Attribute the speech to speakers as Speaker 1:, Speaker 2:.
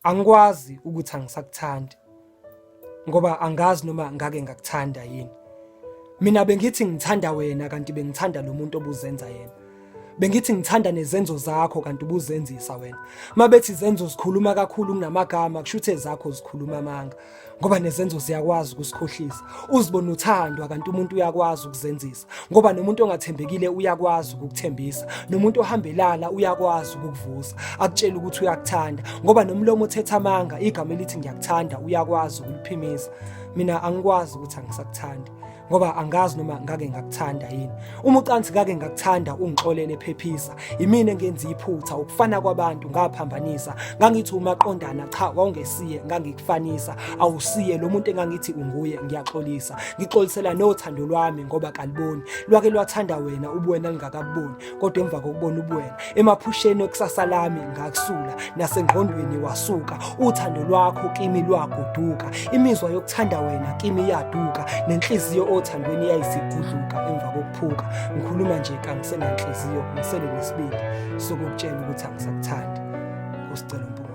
Speaker 1: angikwazi ukuthi angisakuthandi ngoba angazi noma ngake ngakuthanda yini. Mina bengithi ngithanda wena kanti bengithanda lo muntu obuzenza yena. Bengithi ngithanda nezenzo zakho kanti ubuzenzisa wena. Mabethi izenzo zikhuluma kakhulu kunamagama kusho ukuthi ezakho zikhuluma amanga ngoba nezenzo ziyakwazi ukusikhohlisa. Uzibona uthandwa kanti umuntu uyakwazi ukuzenzisa ngoba nomuntu ongathembekile uyakwazi ukukuthembisa, nomuntu ohambelala uyakwazi ukukuvusa. Akutshela ukuthi uyakuthanda ngoba nomlomo othetha amanga igama elithi ngiyakuthanda uyakwazi ukuliphimisa. Mina angikwazi ukuthi angisakuthandi ngoba angazi noma ngake ngakuthanda yini. Uma ucansi ngake ngakuthanda ungixolele ephephisa, imina engenza iphutha ukufana kwabantu ngaphambanisa. Ngangithi umaqondana cha wawungesiye ngangikufanisa, awusiye lo muntu engangithi unguye ngiyaxolisa. Ngixolisela nothando lwami ngoba kaliboni lwake lwathanda wena ubuwena lingakaboni kodwa emva kokubona ubuwena emaphusheni ekusasa lami ngakusula nasengqondweni wasuka. Uthando lwakho kimi lwagoduka, imizwa yokuthanda wena kimi yaduka, nenhliziyo othandweni yayisigudluka emva kokuphuka. Ngikhuluma nje kangisenanhliziyo ngisele nesibindi sokukutshela ukuthi angisakuthandi. Usicela